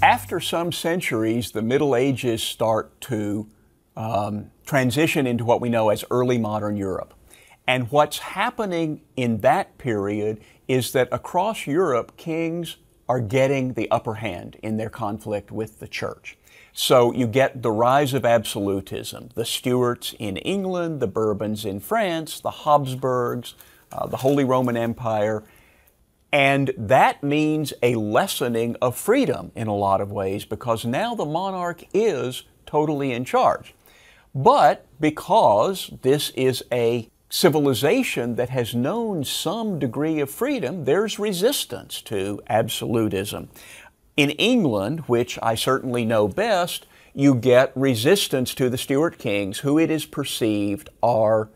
After some centuries, the Middle Ages start to transition into what we know as early modern Europe. And what's happening in that period is that across Europe, kings are getting the upper hand in their conflict with the church. So you get the rise of absolutism, the Stuarts in England, the Bourbons in France, the Habsburgs, the Holy Roman Empire. And that means a lessening of freedom in a lot of ways, because now the monarch is totally in charge. But because this is a civilization that has known some degree of freedom, there's resistance to absolutism. In England, which I certainly know best, you get resistance to the Stuart kings, who it is perceived are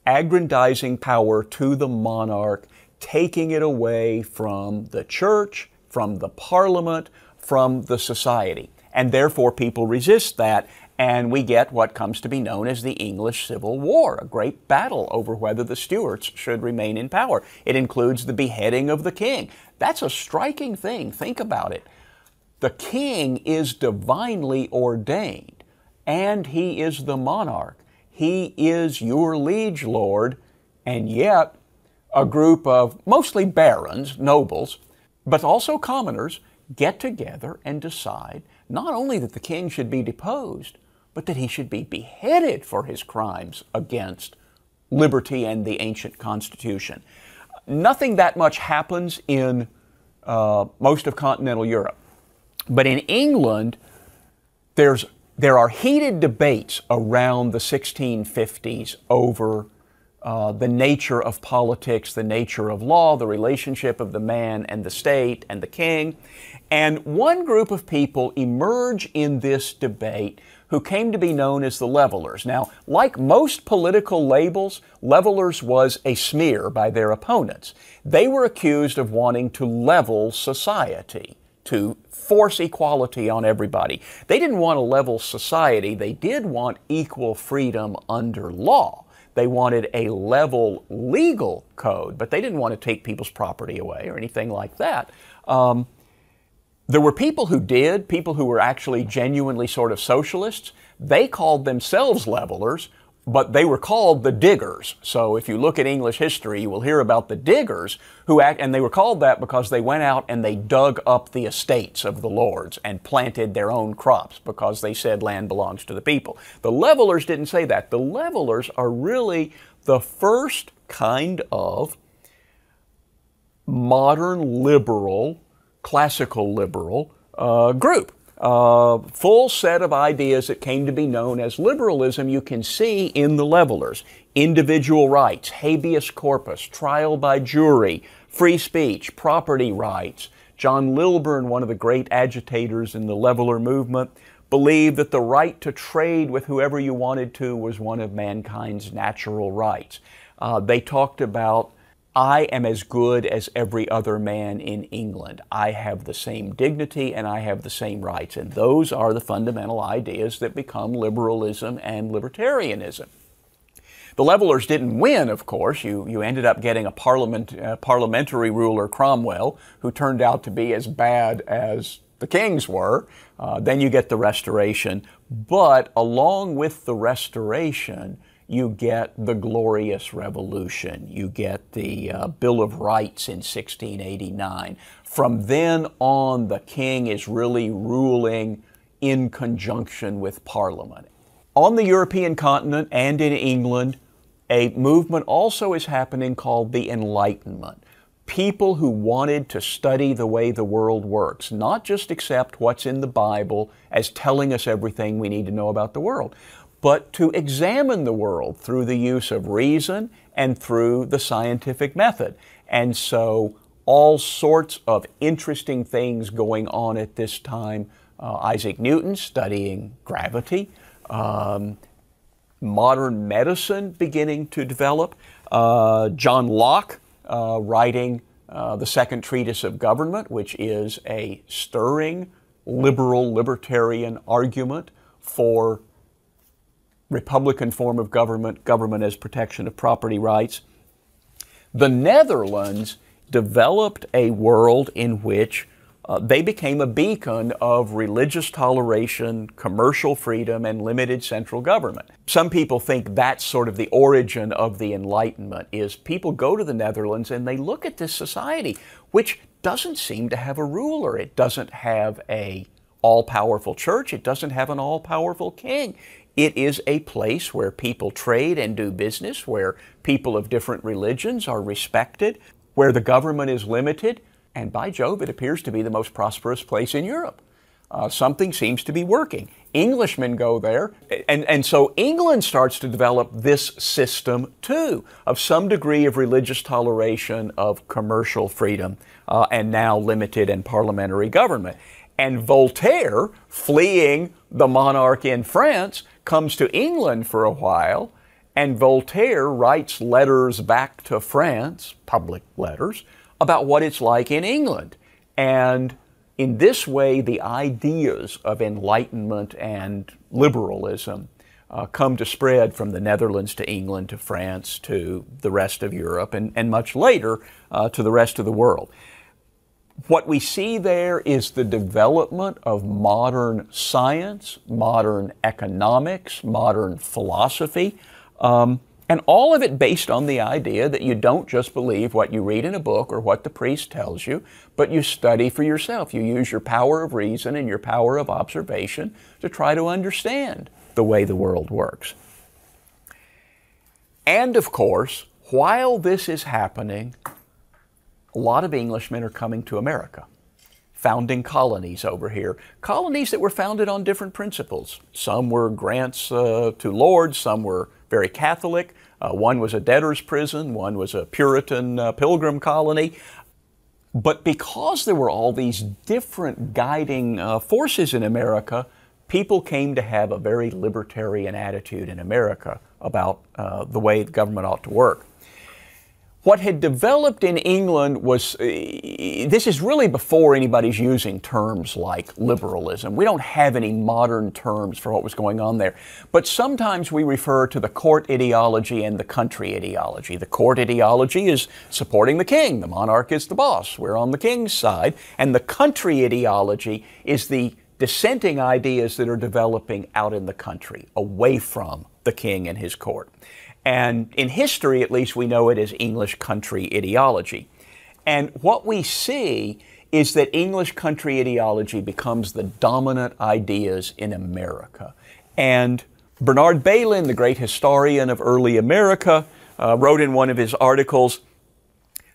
aggrandizing power to the monarch, taking it away from the church, from the parliament, from the society. And therefore people resist that, and we get what comes to be known as the English Civil War, a great battle over whether the Stuarts should remain in power. It includes the beheading of the king. That's a striking thing. Think about it. The king is divinely ordained, and he is the monarch. He is your liege lord, and yet a group of mostly barons, nobles, but also commoners, get together and decide not only that the king should be deposed, but that he should be beheaded for his crimes against liberty and the ancient Constitution. Nothing that much happens in most of continental Europe. But in England, there are heated debates around the 1650s over the nature of politics, the nature of law, the relationship of the man and the state and the king. And one group of people emerge in this debate who came to be known as the Levelers. Now, like most political labels, Levelers was a smear by their opponents. They were accused of wanting to level society, to force equality on everybody. They didn't want to level society. They did want equal freedom under law. They wanted a level legal code, but they didn't want to take people's property away or anything like that. There were people who did, people who were actually genuinely sort of socialists. They called themselves levelers, but they were called the diggers. So if you look at English history, you will hear about the diggers and they were called that because they went out and they dug up the estates of the lords and planted their own crops because they said land belongs to the people. The levelers didn't say that. The levelers are really the first kind of modern liberal, classical liberal group. Full set of ideas that came to be known as liberalism you can see in the Levelers. Individual rights, habeas corpus, trial by jury, free speech, property rights. John Lilburn, one of the great agitators in the Leveler movement, believed that the right to trade with whoever you wanted to was one of mankind's natural rights. They talked about, I am as good as every other man in England. I have the same dignity and I have the same rights. And those are the fundamental ideas that become liberalism and libertarianism. The Levelers didn't win, of course. You ended up getting a parliamentary ruler, Cromwell, who turned out to be as bad as the kings were. Then you get the Restoration. But along with the Restoration, you get the Glorious Revolution. You get the Bill of Rights in 1689. From then on, the king is really ruling in conjunction with Parliament. On the European continent and in England, a movement also is happening called the Enlightenment. People who wanted to study the way the world works, not just accept what's in the Bible as telling us everything we need to know about the world, but to examine the world through the use of reason and through the scientific method. And so all sorts of interesting things going on at this time. Isaac Newton studying gravity, modern medicine beginning to develop, John Locke writing the Second Treatise of Government, which is a stirring liberal libertarian argument for Republican form of government, government as protection of property rights. The Netherlands developed a world in which they became a beacon of religious toleration, commercial freedom, and limited central government. Some people think that's sort of the origin of the Enlightenment, is people go to the Netherlands and they look at this society, which doesn't seem to have a ruler. It doesn't have a all-powerful church. It doesn't have an all-powerful king. It is a place where people trade and do business, where people of different religions are respected, where the government is limited, and by Jove, it appears to be the most prosperous place in Europe. Something seems to be working. Englishmen go there, and so England starts to develop this system too, of some degree of religious toleration, of commercial freedom, and now limited and parliamentary government. And Voltaire, fleeing the monarch in France, comes to England for a while, and Voltaire writes letters back to France, public letters, about what it's like in England. And in this way, the ideas of Enlightenment and liberalism come to spread from the Netherlands to England to France to the rest of Europe and much later to the rest of the world. What we see there is the development of modern science, modern economics, modern philosophy, and all of it based on the idea that you don't just believe what you read in a book or what the priest tells you, but you study for yourself. You use your power of reason and your power of observation to try to understand the way the world works. And of course, while this is happening, a lot of Englishmen are coming to America, founding colonies over here, colonies that were founded on different principles. Some were grants to lords, some were very Catholic. One was a debtor's prison, one was a Puritan pilgrim colony. But because there were all these different guiding forces in America, people came to have a very libertarian attitude in America about the way the government ought to work. What had developed in England was, this is really before anybody's using terms like liberalism. We don't have any modern terms for what was going on there. But sometimes we refer to the court ideology and the country ideology. The court ideology is supporting the king. The monarch is the boss. We're on the king's side. And the country ideology is the dissenting ideas that are developing out in the country, away from the king and his court. And in history, at least, we know it as English country ideology. And what we see is that English country ideology becomes the dominant ideas in America. And Bernard Bailyn, the great historian of early America, wrote in one of his articles,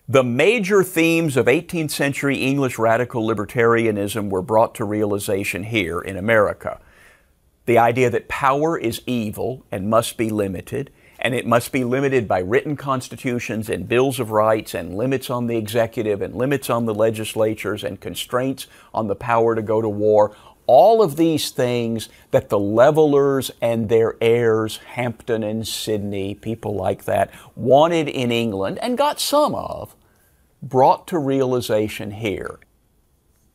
"The major themes of 18th century English radical libertarianism were brought to realization here in America. The idea that power is evil and must be limited, and it must be limited by written constitutions and bills of rights and limits on the executive and limits on the legislatures and constraints on the power to go to war. All of these things that the levelers and their heirs, Hampden and Sidney, people like that, wanted in England and got some of, brought to realization here."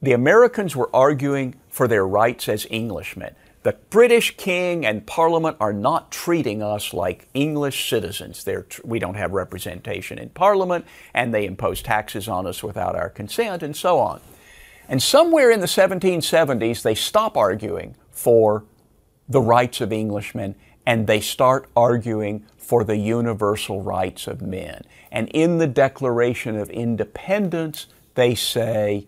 The Americans were arguing for their rights as Englishmen. The British king and parliament are not treating us like English citizens. We don't have representation in parliament, and they impose taxes on us without our consent, and so on. And somewhere in the 1770s, they stop arguing for the rights of Englishmen, and they start arguing for the universal rights of men. And in the Declaration of Independence, they say,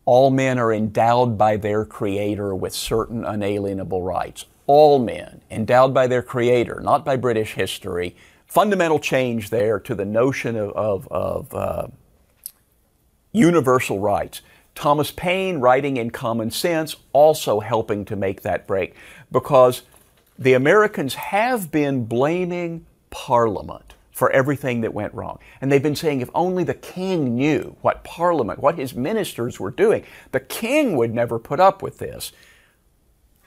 all men are endowed by their Creator with certain unalienable rights. All men, endowed by their Creator, not by British history. Fundamental change there to the notion of universal rights. Thomas Paine, writing in Common Sense, also helping to make that break, because the Americans have been blaming Parliament for everything that went wrong. And they've been saying if only the king knew what Parliament, what his ministers were doing, the king would never put up with this.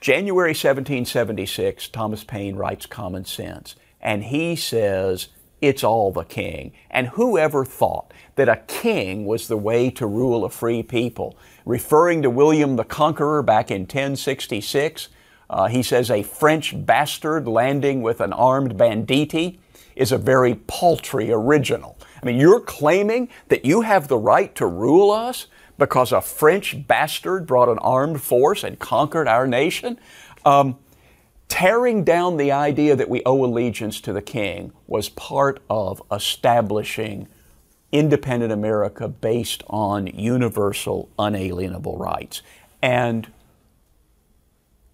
January 1776, Thomas Paine writes Common Sense, and he says, it's all the king. And whoever thought that a king was the way to rule a free people? Referring to William the Conqueror back in 1066, he says a French bastard landing with an armed banditti is a very paltry original. I mean, you're claiming that you have the right to rule us, because a French bastard brought an armed force and conquered our nation? Tearing down the idea that we owe allegiance to the king was part of establishing independent America based on universal, unalienable rights. And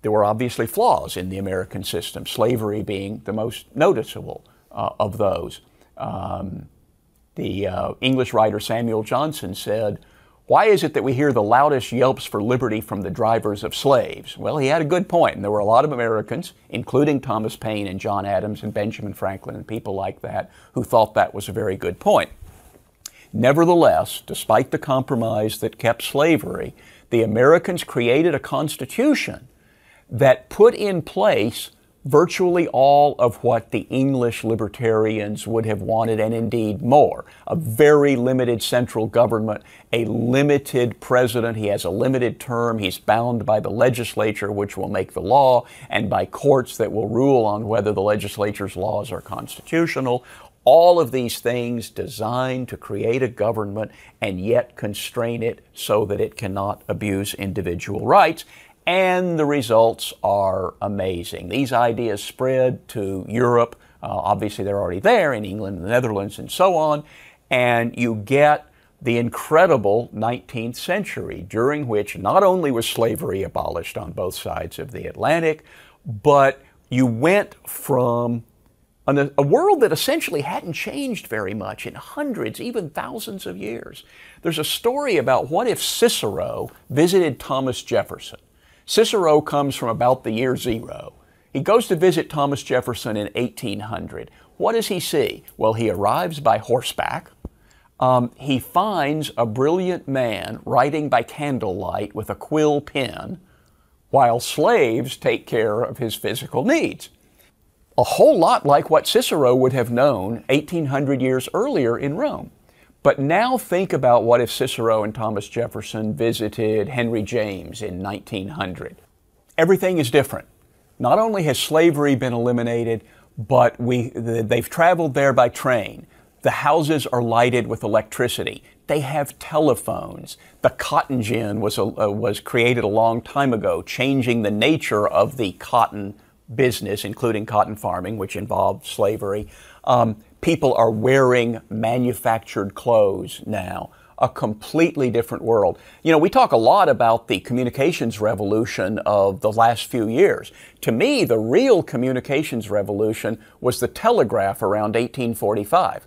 there were obviously flaws in the American system, slavery being the most noticeable of those. The English writer Samuel Johnson said, "Why is it that we hear the loudest yelps for liberty from the drivers of slaves?" Well, he had a good point, and there were a lot of Americans, including Thomas Paine and John Adams and Benjamin Franklin and people like that, who thought that was a very good point. Nevertheless, despite the compromise that kept slavery, the Americans created a constitution that put in place virtually all of what the English libertarians would have wanted, and indeed more. A very limited central government, a limited president. He has a limited term. He's bound by the legislature, which will make the law, and by courts that will rule on whether the legislature's laws are constitutional. All of these things designed to create a government and yet constrain it so that it cannot abuse individual rights. And the results are amazing. These ideas spread to Europe. Obviously, they're already there in England, the Netherlands, and so on. And you get the incredible 19th century, during which not only was slavery abolished on both sides of the Atlantic, but you went from a world that essentially hadn't changed very much in hundreds, even thousands of years. There's a story about what if Cicero visited Thomas Jefferson. Cicero comes from about the year 0. He goes to visit Thomas Jefferson in 1800. What does he see? Well, he arrives by horseback. He finds a brilliant man writing by candlelight with a quill pen, while slaves take care of his physical needs. A whole lot like what Cicero would have known 1800 years earlier in Rome. But now think about what if Cicero and Thomas Jefferson visited Henry James in 1900. Everything is different. Not only has slavery been eliminated, but they've traveled there by train. The houses are lighted with electricity. They have telephones. The cotton gin was created a long time ago, changing the nature of the cotton business, including cotton farming, which involved slavery. People are wearing manufactured clothes now, a completely different world. You know, we talk a lot about the communications revolution of the last few years. To me, the real communications revolution was the telegraph around 1845.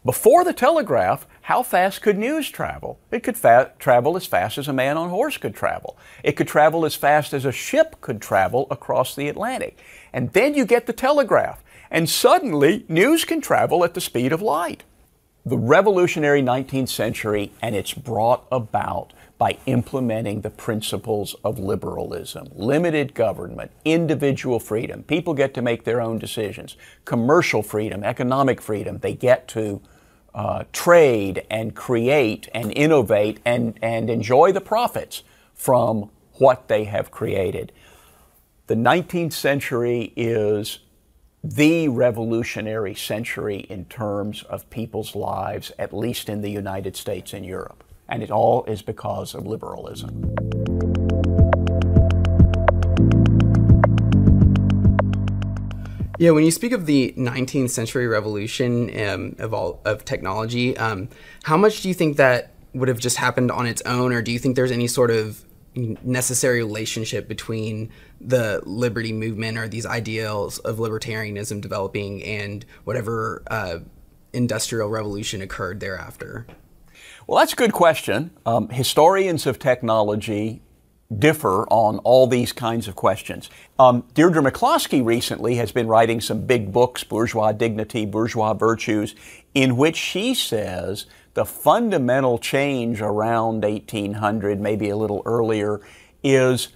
Before the telegraph, how fast could news travel? It could travel as fast as a man on a horse could travel. It could travel as fast as a ship could travel across the Atlantic. And then you get the telegraph, and suddenly news can travel at the speed of light. The revolutionary 19th century, and it's brought about by implementing the principles of liberalism, limited government, individual freedom. People get to make their own decisions. Commercial freedom, economic freedom. They get to trade and create and innovate and enjoy the profits from what they have created. The 19th century is the revolutionary century in terms of people's lives, at least in the United States and Europe. And it all is because of liberalism. Yeah, when you speak of the 19th century revolution of technology, how much do you think that would have just happened on its own, or do you think there's any sort of necessary relationship between the liberty movement or these ideals of libertarianism developing and whatever industrial revolution occurred thereafter? Well, that's a good question. Historians of technology differ on all these kinds of questions. Deirdre McCloskey recently has been writing some big books, Bourgeois Dignity, Bourgeois Virtues, in which she says the fundamental change around 1800, maybe a little earlier, is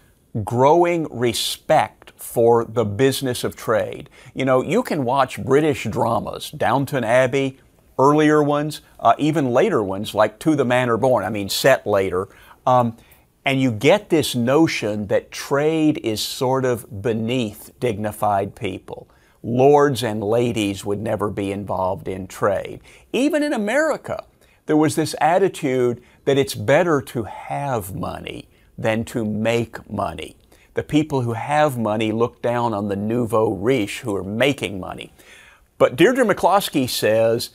growing respect for the business of trade. You know, you can watch British dramas, Downton Abbey, earlier ones, even later ones like To the Manor Born, set later, and you get this notion that trade is sort of beneath dignified people. Lords and ladies would never be involved in trade. Even in America, there was this attitude that it's better to have money than to make money. The people who have money look down on the nouveau riche who are making money. But Deirdre McCloskey says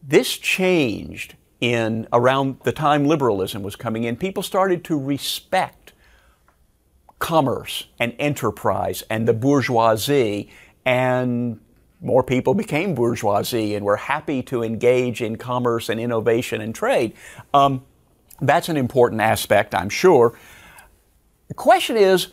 this changed in around the time liberalism was coming in. People started to respect commerce and enterprise and the bourgeoisie, and more people became bourgeoisie and were happy to engage in commerce and innovation and trade. That's an important aspect, I'm sure. The question is,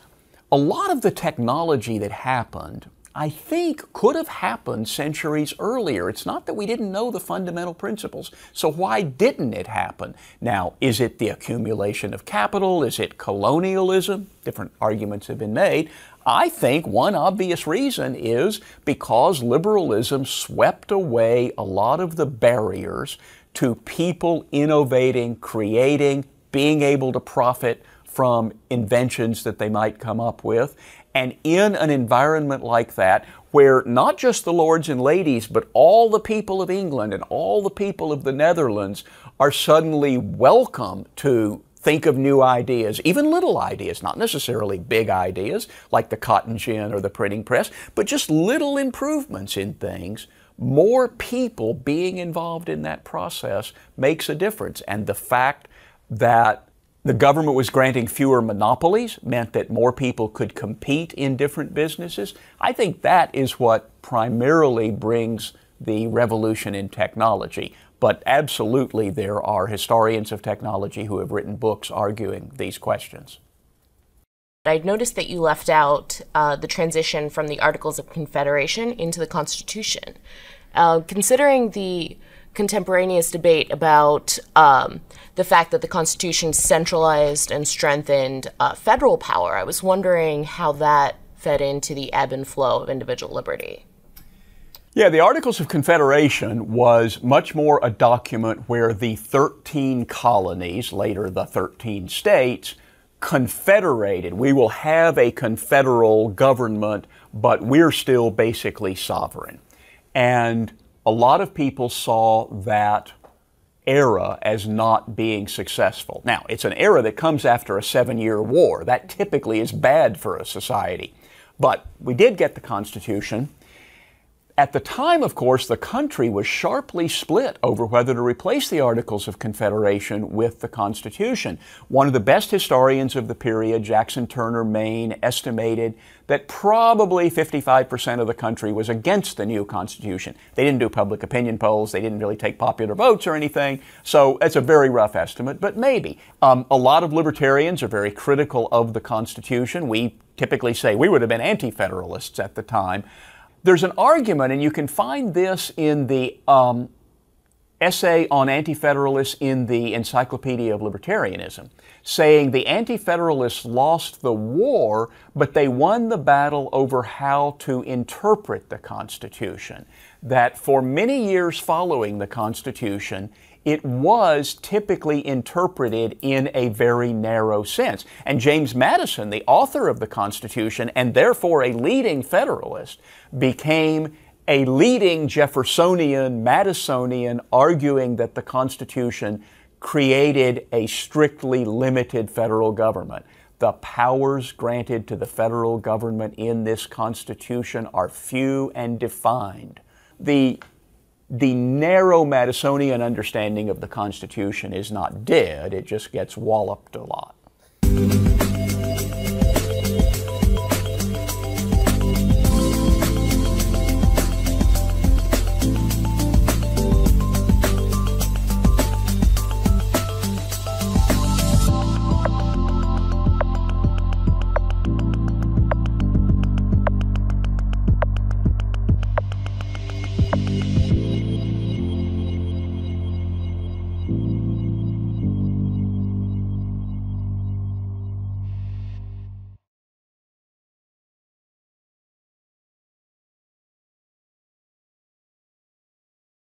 a lot of the technology that happened, I think, could have happened centuries earlier. It's not that we didn't know the fundamental principles. So why didn't it happen? Now, is it the accumulation of capital? Is it colonialism? Different arguments have been made. I think one obvious reason is because liberalism swept away a lot of the barriers to people innovating, creating, being able to profit from inventions that they might come up with. And in an environment like that, where not just the lords and ladies, but all the people of England and all the people of the Netherlands are suddenly welcome to think of new ideas, even little ideas, not necessarily big ideas like the cotton gin or the printing press, but just little improvements in things. More people being involved in that process makes a difference. And the fact that the government was granting fewer monopolies meant that more people could compete in different businesses. I think that is what primarily brings the revolution in technology. But absolutely, there are historians of technology who have written books arguing these questions. I'd noticed that you left out the transition from the Articles of Confederation into the Constitution. Considering the contemporaneous debate about the fact that the Constitution centralized and strengthened federal power, I was wondering how that fed into the ebb and flow of individual liberty. Yeah, the Articles of Confederation was much more a document where the 13 colonies, later the 13 states, confederated. We will have a confederal government, but we're still basically sovereign. And a lot of people saw that era as not being successful. Now, it's an era that comes after a 7-year war. That typically is bad for a society. But we did get the Constitution. At the time, of course, the country was sharply split over whether to replace the Articles of Confederation with the Constitution. One of the best historians of the period, Jackson Turner Maine, estimated that probably 55% of the country was against the new Constitution. They didn't do public opinion polls. They didn't really take popular votes or anything. So it's a very rough estimate, but maybe. A lot of libertarians are very critical of the Constitution. We typically say we would have been anti-federalists at the time. There's an argument, and you can find this in the essay on anti-federalists in the Encyclopedia of Libertarianism, saying the anti-federalists lost the war, but they won the battle over how to interpret the Constitution. That for many years following the Constitution, it was typically interpreted in a very narrow sense. And James Madison, the author of the Constitution, and therefore a leading Federalist, became a leading Jeffersonian, Madisonian, arguing that the Constitution created a strictly limited federal government. The powers granted to the federal government in this Constitution are few and defined. The narrow Madisonian understanding of the Constitution is not dead, it just gets walloped a lot.